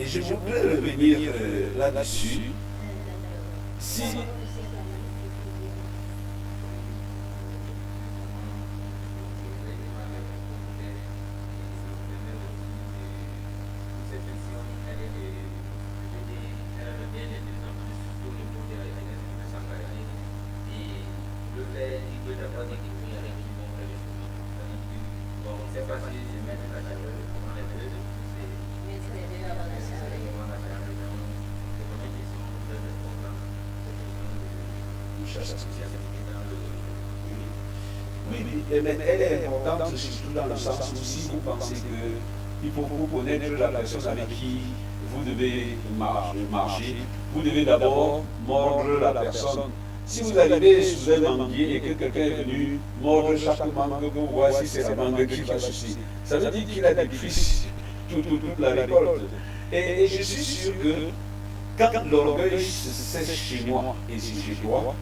Et je voudrais revenir là-dessus. Si oui, mais elle est importante surtout dans le sens où si vous pensez qu'il faut vous connaître la personne avec qui vous devez marcher, vous devez d'abord mordre la personne. Si vous arrivez sous un manguier et que quelqu'un est venu mordre chaque mangue que vous voyez, si c'est la mangue qui va ceci, ça veut dire qu'il a détruit toute la récolte. Et je suis sûr que quand l'orgueil se sèche chez moi et chez toi,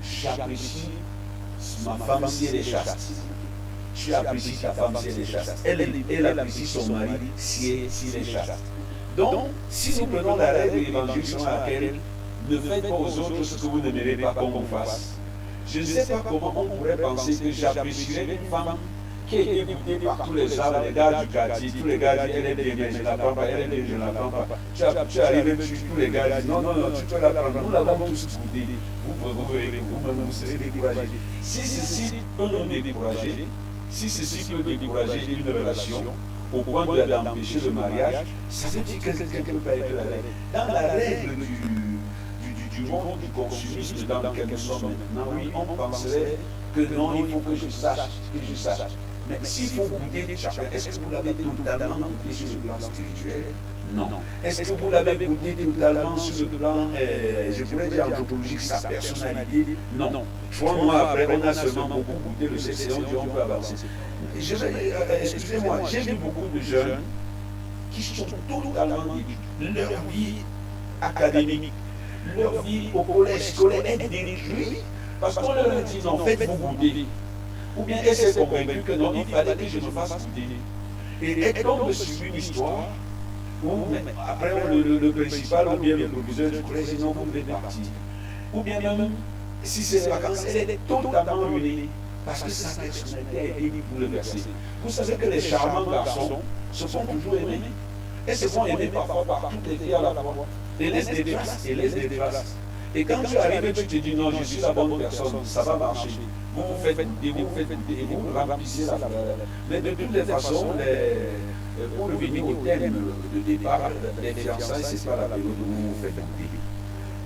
j'apprécie ma femme si elle est chaste. Tu apprécies ta femme si elle est chaste. Elle apprécie son mari si elle est chaste. Donc, si nous prenons la règle de l'évangile selon laquelle ne faites pas aux autres ce que vous n'aimerez pas qu'on vous fasse, je ne sais pas comment on pourrait penser que j'apprécierais une femme qui est écoutée par tous les arbres, les gars du quartier, tous les gars disent elle est bien, mais je ne la prends pas, elle est bien, je ne la prends pas. Tu arrives, tous les gars disent non, tu peux la prendre, nous l'avons tous goûté. Vous verrez que vous-même vous serez découragé. Si ceci peut nous décourager, si ceci peut décourager une relation au point d'empêcher le mariage, ça veut dire que quelqu'un ne peut pas être la règle. Dans la règle du monde du consumisme dans lequel nous sommes maintenant, oui, on penserait que non, il faut que je sache. Mais s'il faut goûter chacun, est-ce que vous l'avez totalement goûté sur le plan spirituel? Non. Est-ce que vous l'avez goûté totalement sur le plan, je pourrais dire anthropologique, sa personnalité? Non. 3 mois après, on a seulement beaucoup goûté le sexe et on dit on peut avancer. Excusez-moi, j'ai vu beaucoup de jeunes qui sont totalement détruits. Leur vie académique, leur vie au collège scolaire est détruite parce qu'on leur dit non, faites-vous goûter. Ou bien elle s'est convaincue que non, il fallait que je me fasse goûter. Et elle tombe sur une histoire où, après, le principal ou bien le proviseur du collège dit non, vous devez partir. Ou bien même, si c'est les vacances, elle est totalement ruinée parce que sa personnalité a été bouleversée. Vous savez que les charmants garçons se font toujours aimer. Elles se font aimer parfois par toutes les filles à la fois. Et laissent des traces. Et quand tu arrives, tu te dis non, je suis la bonne personne, ça va marcher. Vous faites goûter, et vous remplissez la fleur. Mais de toutes les façons, pour revenir au thème de départ, les fiançailles, ce n'est pas la période où vous faites goûter.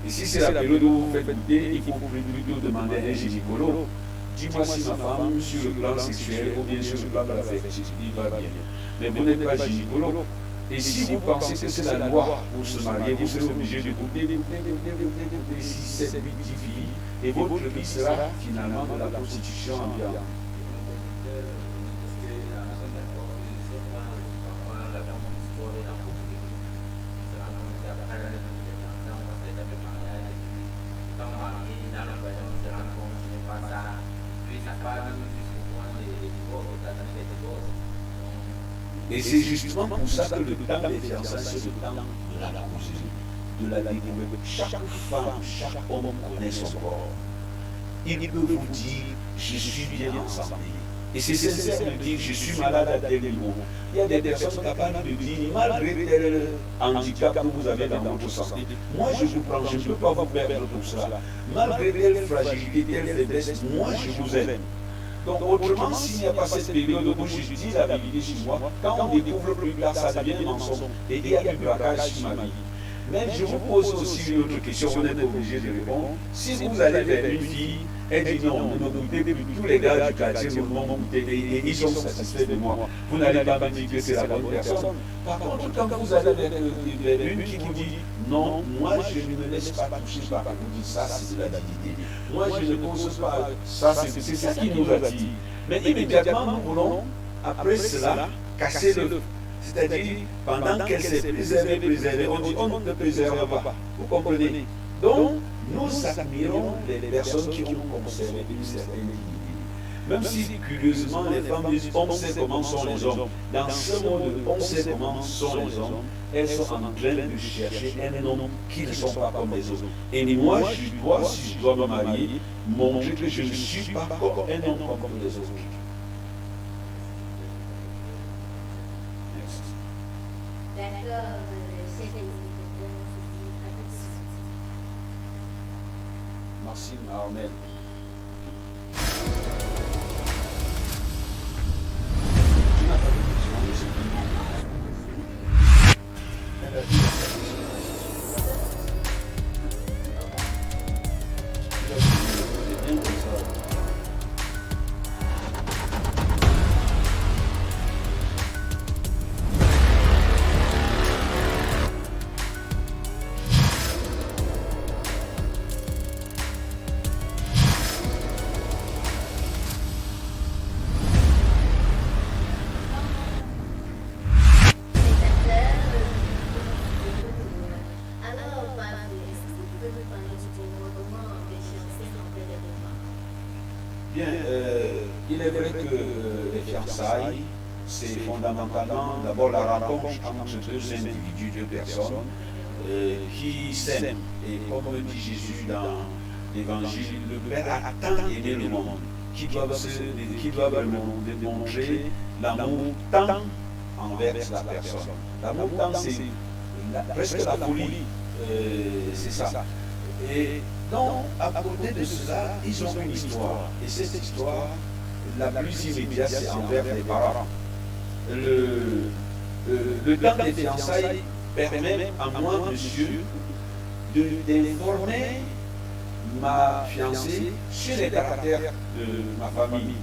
Et si c'est la période où vous faites goûter, il faut plutôt demander à un gynécologue. Dis-moi si ma femme, sur le plan sexuel ou bien sur le plan de la fertilité, va bien. Mais vous n'êtes pas gynécologue. Et si vous pensez que c'est la loi pour se marier, vous serez obligé de goûter 6, 7, 8, 10 filles, et votre vie sera finalement de la prostitution ambiante. Et c'est justement pour ça que le temps des fiançailles, c'est le temps de la causerie, de la découverte. Chaque femme, chaque homme connaît son corps. Il peut vous dire, je suis bien en santé. Et c'est sincère de dire, je suis malade à tel niveau. Il y a des personnes capables de dire, malgré tel handicap que vous avez dans votre santé, moi je vous prends, je ne peux pas vous perdre pour cela. Malgré telle fragilité, telle faiblesse, moi je vous aime. Donc autrement, s'il n'y a pas cette période où je dis la vérité chez moi, quand on découvre plus tard, ça devient mensonge. Et il y a du braquage sur ma vie. Mais je vous pose aussi une autre question, vous n'êtes pas obligé de répondre. Si vous allez vers une fille, elle dit non, ne me goûtez plus, tous les gars du quartier m'ont goûté et ils sont satisfaits de moi. Vous n'allez pas me dire que c'est la bonne personne. Par contre, quand vous allez vers une qui vous dit non, moi je ne me laisse pas toucher par vous dites ça, c'est de la dignité. Moi je ne cause pas, ça c'est ça qui nous attire. Mais immédiatement nous voulons, après cela, casser le. C'est-à-dire, pendant qu'elle s'est préservée, on dit on ne te préserve pas. Vous comprenez? Donc, nous admirons les personnes qui ont conservé une certaine dignité. Même si curieusement les femmes disent on sait comment sont les hommes, dans ce monde on sait comment sont les hommes, elles sont en train de chercher un homme qui ne sont pas comme les autres. Et moi, je dois, si je dois me marier, montrer que je ne suis pas comme un homme comme les autres. Merci, Armel. Bien, il est vrai que les fiançailles, c'est fondamentalement d'abord la rencontre entre deux individus, deux personnes qui s'aiment. Et comme dit Jésus dans l'Évangile, le Père a tant aimé le monde qui doivent démontrer l'amour tant envers la personne. L'amour tant, c'est presque la folie, c'est ça. Et donc, à côté de cela, ils ont une histoire. Et cette histoire, la plus immédiate, c'est envers les parents. Le temps des fiançailles permet à moi, monsieur, d'informer ma fiancée sur les caractères de ma famille.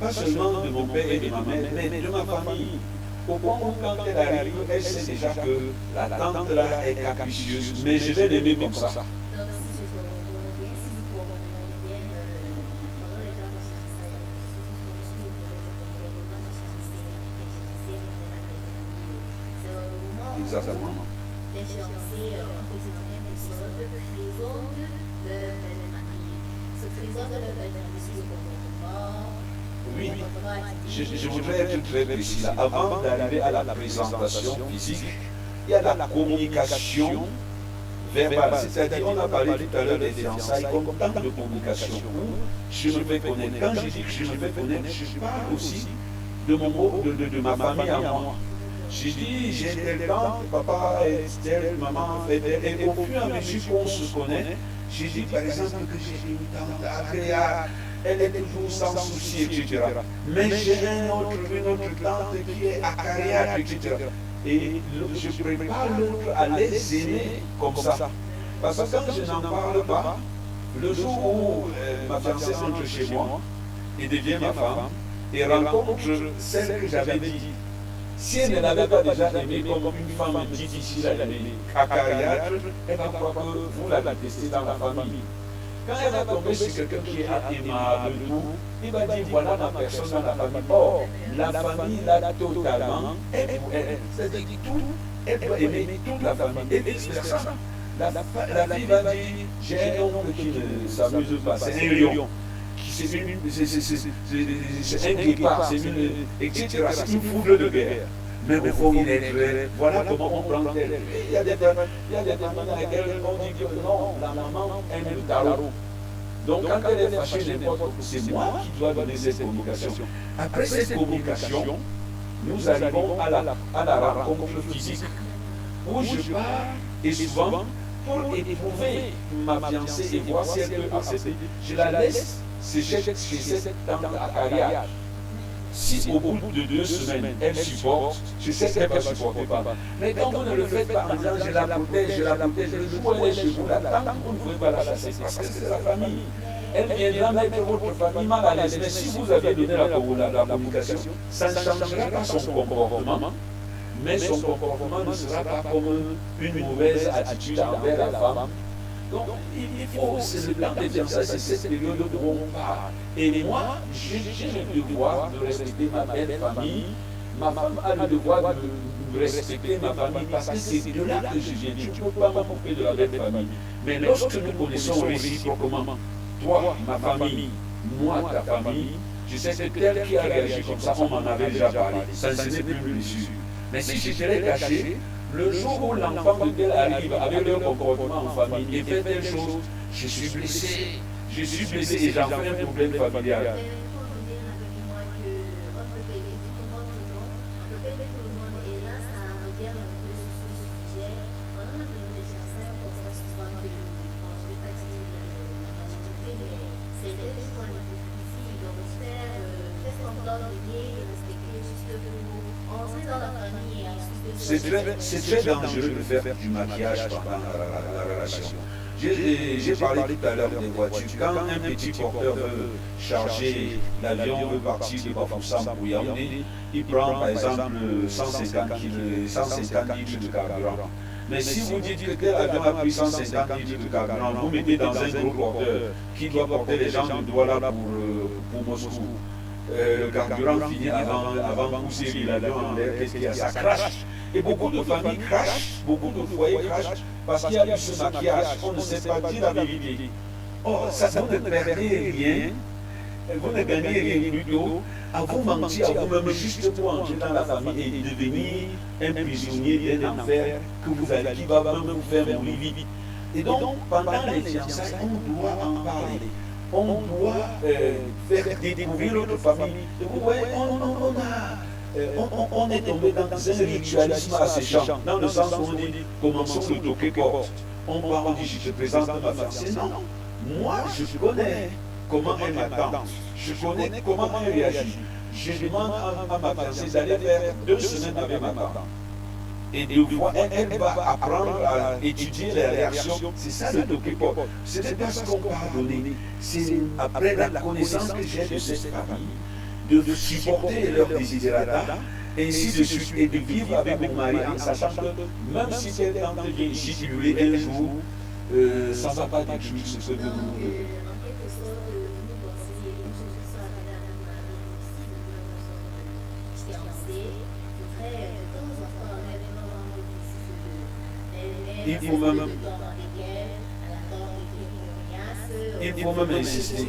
Pas seulement de mon père et de ma mère, mais de ma famille. Au point où quand elle arrive, elle sait déjà que la tante là est capricieuse, mais je vais l'aimer comme ça. Exactement. Oui, je voudrais être très précis là. Avant d'arriver à la présentation physique, il y a la communication verbale. C'est-à-dire, on a parlé tout à l'heure des fiançailles comme temps de communication où je me fais connaître. Quand je dis que je me fais connaître, je parle aussi de ma famille à moi. Je dis, j'ai telle tante, papa est telle, maman fait telle. Et au fur et à mesure qu'on se connaît, je dis par exemple que j'ai une tante agréable, elle est toujours sans souci, etc. Mais j'ai une autre tante qui est acariâtre, etc. Et je prépare l'autre à les aimer comme ça. Parce que quand je n'en parle pas, le jour où ma fiancée entre chez moi et devient ma femme, et rencontre celle que j'avais dit, si elle ne l'avait pas déjà aimée comme une femme difficile à aimer, acariâtre, elle va croire que vous la détestez dans la famille. Quand elle va tomber sur quelqu'un qui est aimable, il va dire voilà ma personne dans la famille. Or, la famille l'a totalement, elle pour elle. C'est-à-dire tout, elle doit aimer toute la famille. Et vice-versa. La fille va dire j'ai un oncle qui ne s'amuse pas, c'est un lion. C'est un guépard, etc. C'est une foudre de guerre. Mais au fond, il est vrai. Voilà comment on prend tel. Il y a des familles dans lesquelles on dit que non, la maman aime le tarot. Donc quand elle est fâchée, c'est moi qui dois donner cette communication. Après cette communication, nous arrivons à la rencontre physique, où je pars et souvent, pour éprouver ma fiancée et voir si elle peut accepter, je la laisse sécher chez cette tante acariâtre. Si au bout de 2 semaines, elle supporte, je sais qu'elle ne va supporter pas. Mais quand vous ne le faites pas en disant je la protège, le jour où elle est chez vous, la tante, vous ne pouvez pas la chasser parce que c'est la famille. Elle viendra mettre votre famille mal à l'aise. Mais si vous avez donné la communication, ça ne changera pas son comportement, mais son comportement ne sera pas comme une mauvaise attitude envers la femme. Donc, il faut, c'est le temps de dire ça, c'est cette période où on part. Et moi, j'ai le devoir de respecter ma belle famille. Ma femme a le devoir de respecter ma famille parce que c'est de là que je viens. Je ne peux pas m'occuper de la belle famille. Mais lorsque nous connaissons réciproquement, toi, ma famille, moi, ta famille, je sais que tel qui a réagi comme ça, on m'en avait déjà parlé. Ça ne s'est plus blessure. Mais si je te l'ai caché, le jour où l'enfant de tel arrive avec leur comportement en famille et fait telle chose, je suis blessé et j'en fais un problème familial. C'est très dangereux de faire du maquillage pendant la relation. J'ai parlé tout à l'heure des voitures. Quand un petit porteur veut charger l'avion, veut partir de Bafoussam pour Yaoundé, il prend par exemple 150 litres de carburant. Mais si vous dites que l'avion a pris 150 litres de carburant, vous mettez dans un gros porteur qui doit porter les gens de Douala pour Moscou. Le carburant finit avant de pousser l'avion en l'air, qu'est-ce qu'il y a? Ça crache. Et beaucoup de familles crachent, beaucoup de foyers crachent parce qu'il y a eu ce maquillage, on ne sait pas dire la vérité. Or, ça, vous ne perdez rien, vous ne gagnez rien plutôt à vous mentir à vous-même juste pour entrer dans la famille et devenir un prisonnier d'un enfer qui va même vous faire mourir vite. Et donc, pendant les fiançailles, on doit en parler. On doit faire découvrir notre famille. Et vous voyez, on est tombé dans un ritualisme asséchant, dans le sens où on dit commençons le toquer porte. On parle, on dit je te présente ma fiancée. Non, moi je connais comment elle m'attend, je connais comment elle réagit. Je demande à ma fiancée d'aller faire 2 semaines avec ma tante. Et 2 fois, elle va apprendre à étudier les réactions. C'est ça le toquer porte. Ce n'est pas ce qu'on va donner. C'est après la connaissance que j'ai de cette famille, de supporter leurs desiderata, ainsi de suite, et de vivre avec mon mari en sachant que même si cette tante vient ici hurler un jour, ça ne va pas détruire ce que nous. Il faut même insister.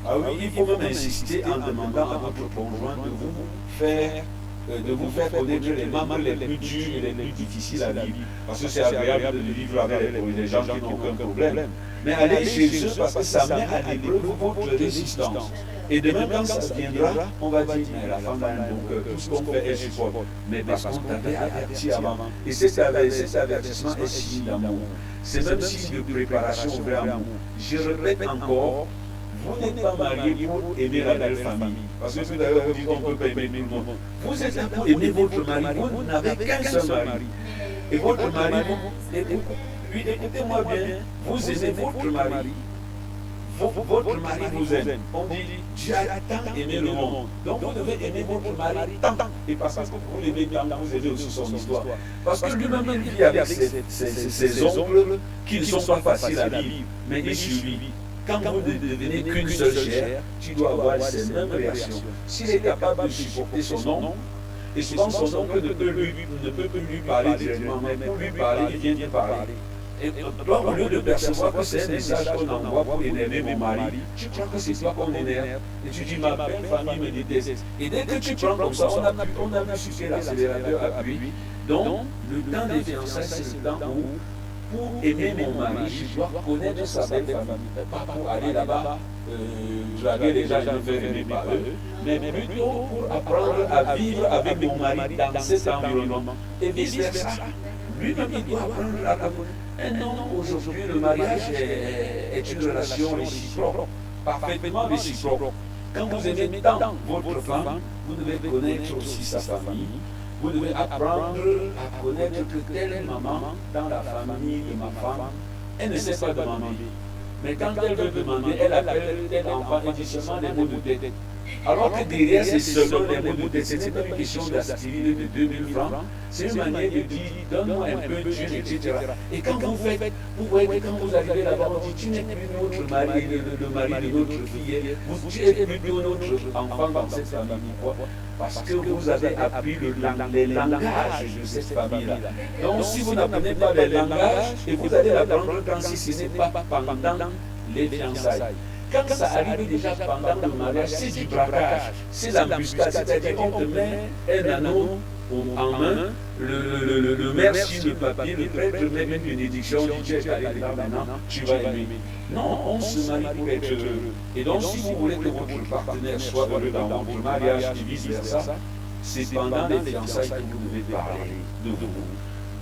Ah oui, il faut même insister en demandant à votre conjoint de vous faire connaître les moments les plus durs et les plus difficiles à vivre. Parce que c'est agréable de vivre avec les gens qui n'ont aucun problème. Mais allez chez eux parce que ça met à l'épreuve votre résistance. Et demain, quand ça viendra, on va dire, mais la femme a un bon cœur, tout ce qu'on fait, elle supporte. Mais parce qu'on t'avait averti avant. Et cet avertissement est signe d'amour. C'est même signe de préparation au vrai amour. Je répète encore, vous n'êtes pas marié pour aimer la belle famille. Parce que tout à l'heure, vous dites qu'on ne peut pas aimer tout le monde. Vous êtes là pour aimer votre mari. Vous n'avez qu'un seul mari. Et votre mari, écoutez-moi bien, vous aimez votre mari. Votre mari vous aime. On dit, Dieu a tant aimé le monde. Donc vous devez aimer votre mari tant. Et parce que vous l'aimez tant, vous aimez aussi son histoire. Parce que lui-même il vit avec ses oncles qui ne sont pas faciles à vivre, mais il survit. Quand vous ne devenez qu'une seule chair, tu dois avoir ces mêmes réactions. S'il est capable de supporter son oncle, et souvent son oncle ne peut plus lui parler directement, mais pour lui parler, il vient de parler. Et toi, au lieu de percevoir que c'est un message qu'on envoie pour énerver mon mari, tu crois que c'est toi qu'on énerve. Et tu dis, ma belle famille me déteste. Et dès que tu prends comme ça, on a pu sucer l'accélérateur à pluie. Donc, le temps des fiançailles, c'est le temps où, pour aimer mon mari, je dois connaître sa belle famille. Pas pour aller là-bas, draguer les gens et me faire aimer par eux, mais plutôt pour apprendre à vivre avec mon mari dans cet environnement. Et vice-versa. Lui-même, il doit apprendre à un homme aujourd'hui, le mariage est une relation réciproque, parfaitement réciproque. Quand vous aimez tant votre femme, vous devez connaître aussi sa famille. Vous devez apprendre à connaître que telle maman dans la famille de ma femme, elle ne sait pas demander. Mais quand elle veut demander, elle appelle tel enfant et dit seulement des mots de tête. Alors que derrière, c'est seulement des mots de tête. Ce n'est pas une question d'aspirine de 2000 francs. C'est une manière de dire, donne-moi un peu de Dieu, etc. Et quand vous faites, vous voyez que quand vous arrivez là-bas, on dit, tu n'es plus notre mari, le mari de notre fille. Tu es plutôt notre enfant dans cette famille. Parce que vous avez appris les langages de cette famille-là. Donc si vous n'apprenez pas les langages, et vous allez l'apprendre quand si ce n'est pas pendant les fiançailles. Quand ça arrive déjà pendant le mariage, c'est du braquage, c'est l'embuscade, c'est-à-dire on te met un anneau en main, le maire signe le papier, le prêtre met une bénédiction, dit tu es allé là maintenant, tu vas aimer. Non, on se marie pour être heureux. Et donc si vous voulez que votre partenaire soit heureux dans votre mariage et vice-versa, c'est pendant les fiançailles que vous devez parler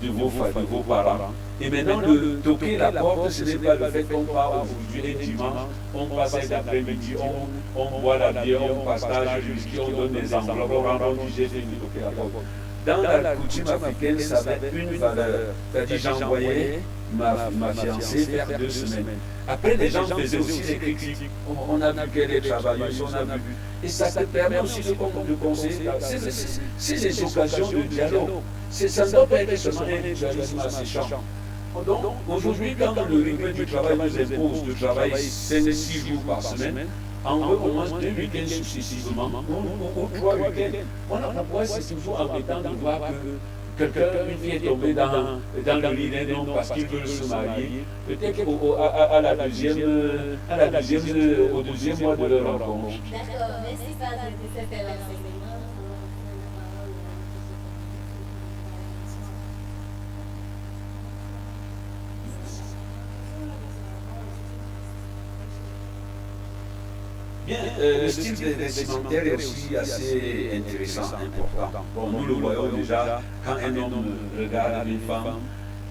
de vos parents. Et maintenant, de toquer la porte, ce n'est pas le fait qu'on part aujourd'hui un dimanche, on passe un après-midi, on boit la bière, on partage jusqu'à on donne des enveloppes, on rend j'ai fait de toquer la porte. Dans la coutume africaine, ça avait une valeur. C'est-à-dire, j'envoyais ma fiancée faire 2 semaines. Après, les gens faisaient aussi des critiques. On a vu qu'elle est travailleuse, on a vu. Et ça te permet aussi de conseiller. C'est des occasions de dialogue. Ça ne doit pas être seulement un ritualisme asséchant. Donc, aujourd'hui, quand le rythme du travail nous impose de travailler 5-6 jours par semaine, en veut au moins 2 week-ends successivement, ou 3 week-ends. Pourquoi c'est toujours embêtant de voir que quelqu'un, une fille est tombée dans le lit d'un homme parce qu'il veut se marier. Peut-être au deuxième mois de leur rencontre. D'accord, merci Padre de cet enseignement. Bien, le style vestimentaire est aussi assez intéressant, important. Bon, nous le voyons déjà, quand un homme regarde une femme,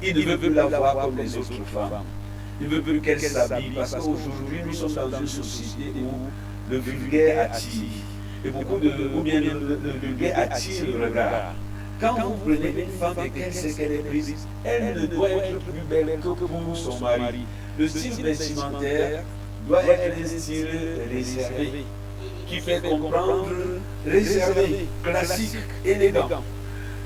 il ne veut plus la voir comme les autres femmes. Il ne veut plus qu'elle s'habille, parce qu'aujourd'hui, nous sommes dans une société où le vulgaire attire. Et ou bien le vulgaire attire le regard. Quand vous prenez une femme et qu'elle sait qu'elle est prise, elle ne doit être plus belle que pour son mari. Le style vestimentaire doit être un style réservé, qui fait comprendre réservé, classique, élégant.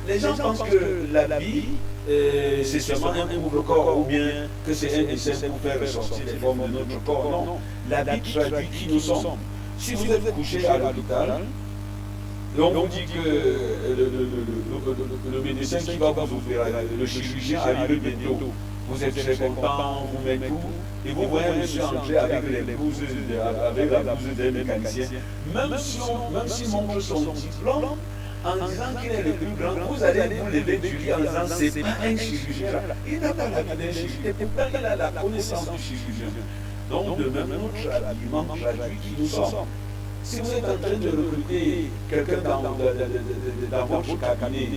Les gens pensent que l'habit, c'est seulement un pour le corps, ou bien que c'est un dessin pour faire ressortir les formes de notre corps. Non, l'habit traduit qui nous sommes. Si vous êtes couché à l'hôpital, et on vous dit que le médecin qui va vous ouvrir, le chirurgien arrive bientôt, vous êtes très content, vous mettez tout, et vous voyez un monsieur entrer avec la blouse d'un mécanicien. Même s'il montre son diplôme, en disant qu'il est le plus grand, vous allez vous lever du lit en disant c'est pas un chirurgien. Il n'a pas la vie d'un chirurgien, pourtant il a la connaissance du chirurgien. Donc de même, notre habillement traduit qui nous sommes. Si vous êtes en train de recruter quelqu'un dans votre cabinet,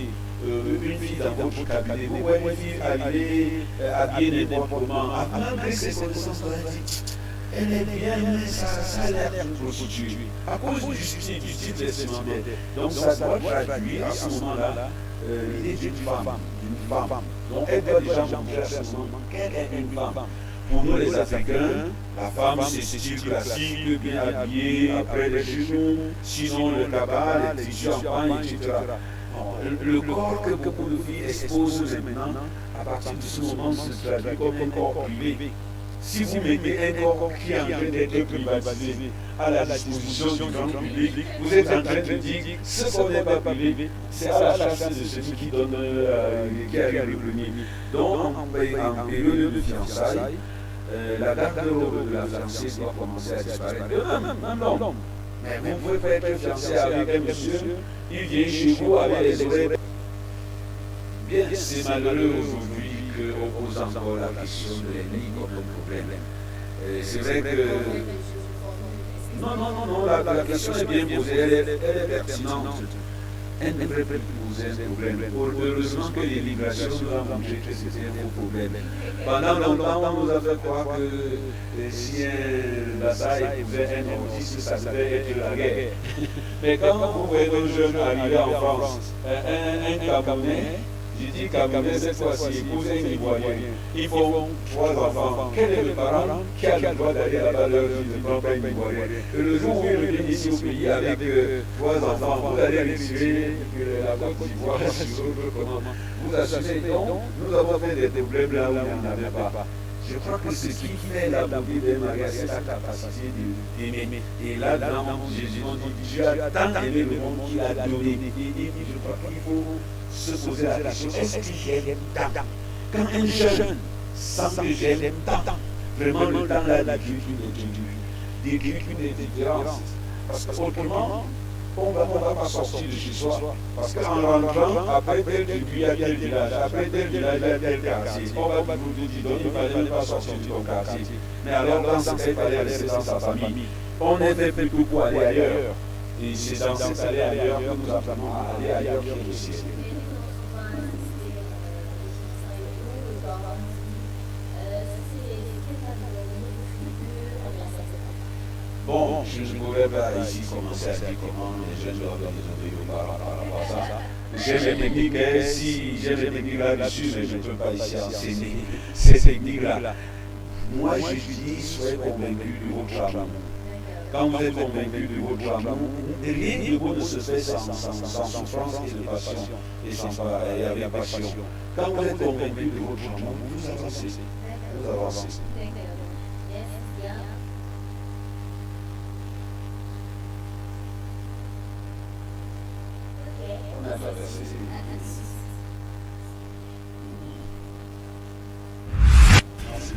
une fille dans votre cabinet, vous voyez une fille habillée n'importe comment, malgré ses connaissances politiques, elle est bien, mais ça a l'air d'une prostituée, à cause du style vestimentaire. Donc ça doit traduire à ce moment-là l'idée d'une femme. Donc elle doit déjà montrer à ce moment qu'elle est une femme. Pour nous les Africains, la femme c'est style classique, bien habillée, après les genoux, sinon le cabas, les tissus en pagne, etc. Le corps que beaucoup de filles exposent maintenant, à partir de ce moment, se traduit comme un corps privé. Si vous mettez un corps qui est en train d'être privatisé à la disposition du grand public, vous êtes en train de dire ce qu'on n'est pas privé, c'est à la chasse de celui qui donne, qui arrive le premier. Donc, en période de fiançailles, la garde-robe de la fiancée doit commencer à disparaître. Même l'homme. Mais vous pouvez pas être fiancé avec un monsieur, il vient chez vous avec les oreilles. Bien, c'est malheureux aujourd'hui qu'on pose encore la question de l'ennemi comme un problème. C'est vrai que. Non, la question est bien posée, elle est pertinente. Elle ne devrait plus poser un problème. Heureusement que l'immigration nous a montré que c'était un gros problème. Pendant longtemps, on nous a fait croire que si un Bassa épousait un autiste, ça devait être la guerre. Mais quand vous voyez nos jeunes arriver en France, un Camerounais, j'ai dit Camerounais cette fois-ci, épouse un Ivoirien, ils font 3 enfants. Quel est le parent qui a le droit d'aller à la valeur de prendre un Ivoirien? Et le jour où il revient ici au pays avec 3 enfants, vous allez retirer la Côte d'Ivoire sur autre comment. Vous assumez donc, nous avons fait des problèmes là où il n'y en avait pas. Je crois que ce qui fait la beauté d'un mariage, c'est la capacité d'aimer. Et là, dans Jésus, on dit Dieu a tant aimé le monde qu'il a donné. Et je crois qu'il faut se poser la question, est-ce que j'aime tant? Quand un jeune sent que j'aime tant, vraiment le temps là d'écrire une différence. Parce qu'autrement, on ne va pas sortir de chez soi. Parce qu'en rentrant, après tel tribu, il y a tel village, après tel village, il y a tel quartier. On va vous dire, donc il ne fallait même pas sortir de ton quartier. Mais alors, dans ce cas, il fallait rester dans sa famille. On est fait plutôt pour aller ailleurs. Et c'est dans cet aller ailleurs que nous apprenons à aller ailleurs qui est le ciel. Bon, je ne pourrais pas ici commencer à dire comment les jeunes doivent évoluer par rapport à ça. J'ai les techniques, si j'ai les techniques là-dessus, mais je ne peux pas ici enseigner ces techniques-là. Moi, je dis, soyez convaincus du votre amour. Quand vous êtes convaincus de votre amour, rien de beau ne se fait sans souffrance et de passion, et avec passion. Quand vous êtes convaincus de votre amour, vous avancez. Vous avancez. On a pas passé. Merci.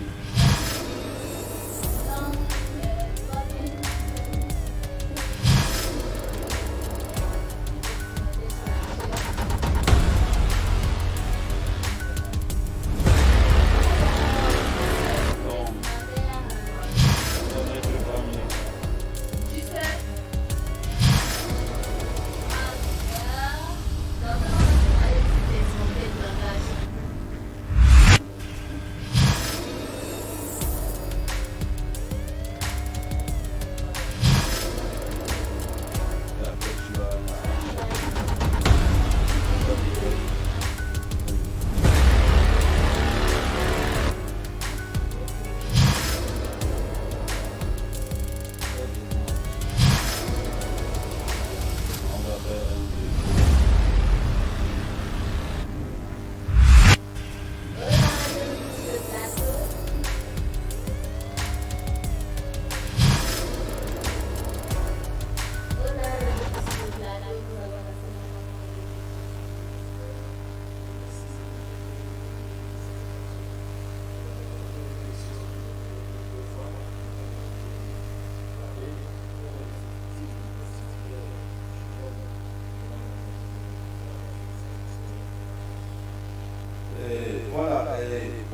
Voilà,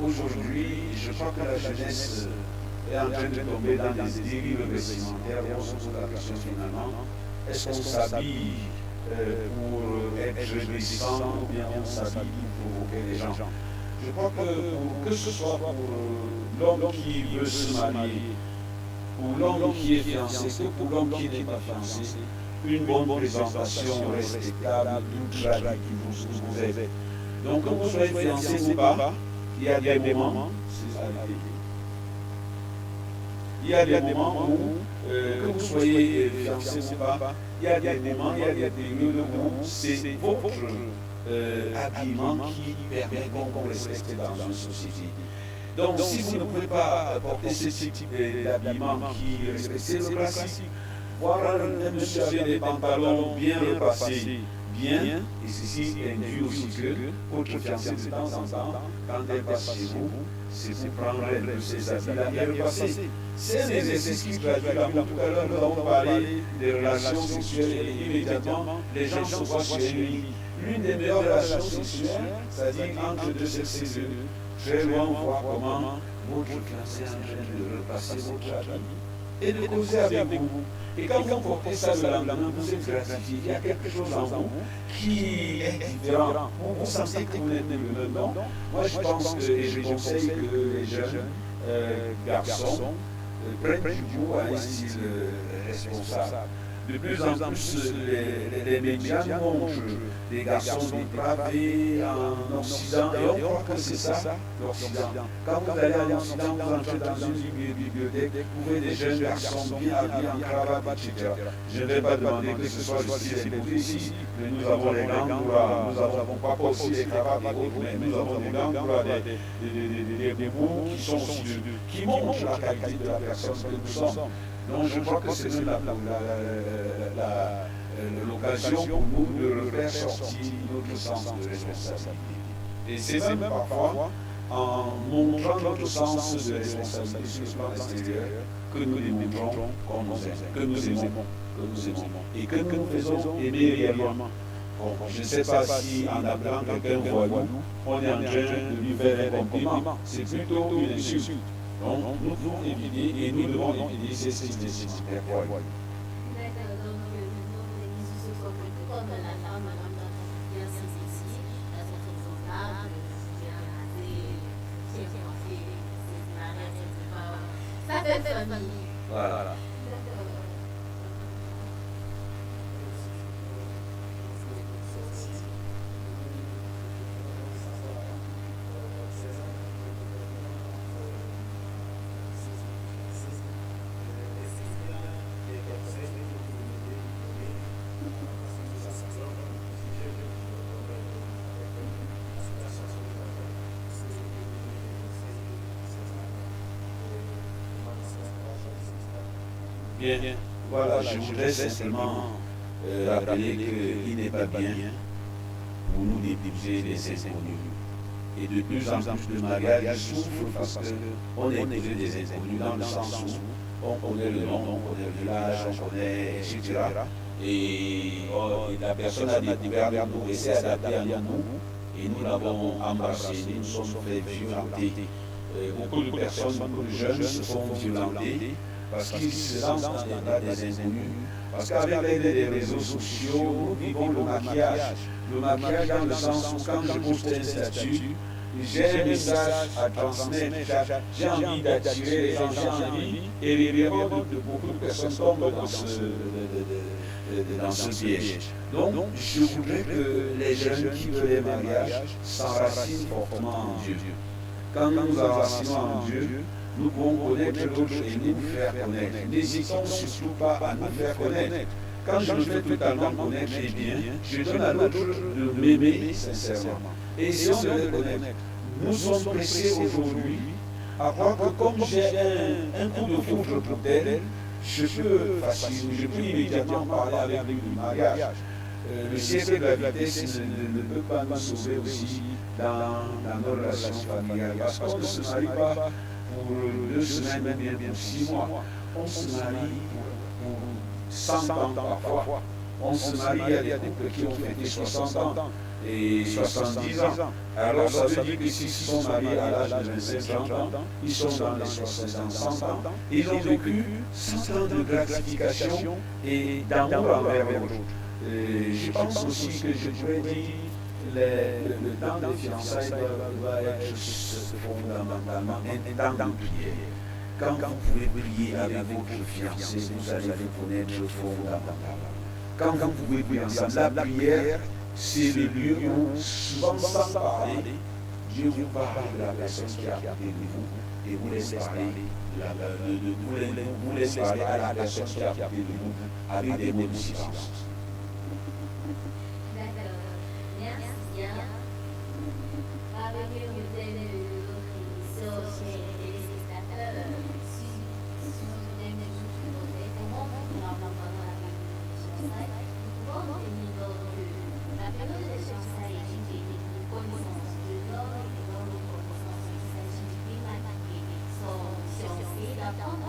aujourd'hui, je crois que la jeunesse est en train de tomber dans des dérives vestimentaires. On se pose la question finalement, est-ce qu'on s'habille pour être réjouissant ou bien on s'habille pour provoquer les gens? Je crois que ce soit pour l'homme qui veut se marier, pour l'homme qui est fiancé, que pour l'homme qui n'est pas fiancé, une bonne présentation respectable, toute la vie qui vous aide. Donc, quand vous soyez fiancé ou pas, il y a des moments, il y a des moments où, que vous soyez fiancé ou pas, il y a des moments, il y a des périodes où c'est votre habillement qui permet qu'on respecte dans une société. Donc, si vous ne pouvez pas porter ce type d'habillement qui respecte le classique, voir un monsieur avec des pantalons bien repassés, bien, et ceci induit aussi que votre fiancée de temps en temps, quand elle passe chez vous, c'est pour prendre un de ces habits-là et repasser. C'est un exercice qui traduit l'amour. Tout à l'heure, nous avons parlé des relations sexuelles et immédiatement, les gens se voient sur l'une des meilleures relations sexuelles, c'est-à-dire entre deux sexes, très loin voir comment votre fiancé est en train de repasser votre habit et de causer avec vous. Et quand vous portez ça le lendemain, vous êtes gratifié. Il y a quelque chose en vous qui est différent. Vous sentez que vous n'êtes plus le même. Moi, je pense que, et je conseille que les jeunes garçons prennent du goût à un style responsable. De plus en plus, les médias montrent des garçons dépravés en Occident, et on croit que c'est ça, l'Occident. Quand vous allez en Occident, vous entrez dans une bibliothèque, vous trouvez des jeunes garçons bien habillés en cravate, etc. Je ne vais pas demander que ce soit le style imposé ici, mais nous avons les grands courants, nous n'avons pas aussi les cravates et autres, mais nous avons des grands courants, des bouts qui sont aussi qui montrent la qualité de la personne que nous sommes. Donc je crois que c'est l'occasion pour nous de refaire sortir notre sens de responsabilité. Et c'est même parfois en montrant notre sens de responsabilité sur le plan extérieur, que nous démontrons qu'on nous aime, que nous aimons, et que nous faisons aimer réellement. Bon, je ne sais pas si en appelant quelqu'un voyou, on est en train de lui faire un compliment. C'est plutôt une insulte. Donc, nous devons éviter et nous devons éviter ces styles de voyous. D'accord, donc nous les se sont comme la femme bien sexy, la sortie de son âme, bien rasée, bien coiffée, c'est mariage, c'est pas. Ça fait famille. Voilà. Bien, voilà, je voudrais simplement rappeler qu'il n'est pas bien pour nous d'épouser des inconnus. Et de plus en plus de mariages souffrent parce qu'on est épousé des inconnus dans le sens où on connaît le nom, on connaît le village, on connaît, etc. Et la personne a découvert nous et s'est adaptée à nous. Et nous l'avons embrassé, nous nous sommes fait violenter. Beaucoup de personnes, beaucoup de jeunes se font violenter parce qu'ils se lancent dans des inconnus. Parce qu'avec l'aide des réseaux sociaux, nous vivons le maquillage. Le maquillage dans le sens où quand je poste un statut, j'ai un message à transmettre, j'ai envie d'attirer les gens, j'ai envie, et réellement de beaucoup de personnes tombent dans ce piège. Donc, je voudrais que les jeunes qui veulent les mariages s'enracinent fortement en Dieu. Quand nous nous enracinons en Dieu, nous pouvons connaître l'autre et nous faire connaître. N'hésitons surtout pas à nous faire connaître. Quand je me fais totalement connaître, eh bien, je donne à l'autre de m'aimer sincèrement. Et si on le connaît, nous sommes pressés aujourd'hui à croire que comme j'ai un coup de foudre pour elle, je peux immédiatement parler avec lui du mariage. Le siècle de la vitesse ne peut pas nous sauver aussi dans nos relations familiales. Parce qu'on ne se marie pas pour 2 semaines, même bien pour 6 mois. On se marie pour 100 ans parfois. On se marie à des couples qui ont fêté 60 ans et 70 ans. Alors ça veut dire que s'ils sont mariés à l'âge de 25-30 ans, ils sont dans les 60 ans. Ils ont vécu 100 ans de gratification et d'amour envers l'autre. Je pense aussi que je pourrais dire le temps des fiançailles doit être fondamentalement un temps de prière. Quand vous pouvez prier avec votre fiancé, vous allez vous connaître fondamentalement. Quand vous pouvez prier ensemble, la prière, c'est le lieu où, souvent sans parler, Dieu vous parle de la personne qui est à côté de vous et vous laisse parler à la personne qui est à côté de vous avec des mots de silence. D'apprendre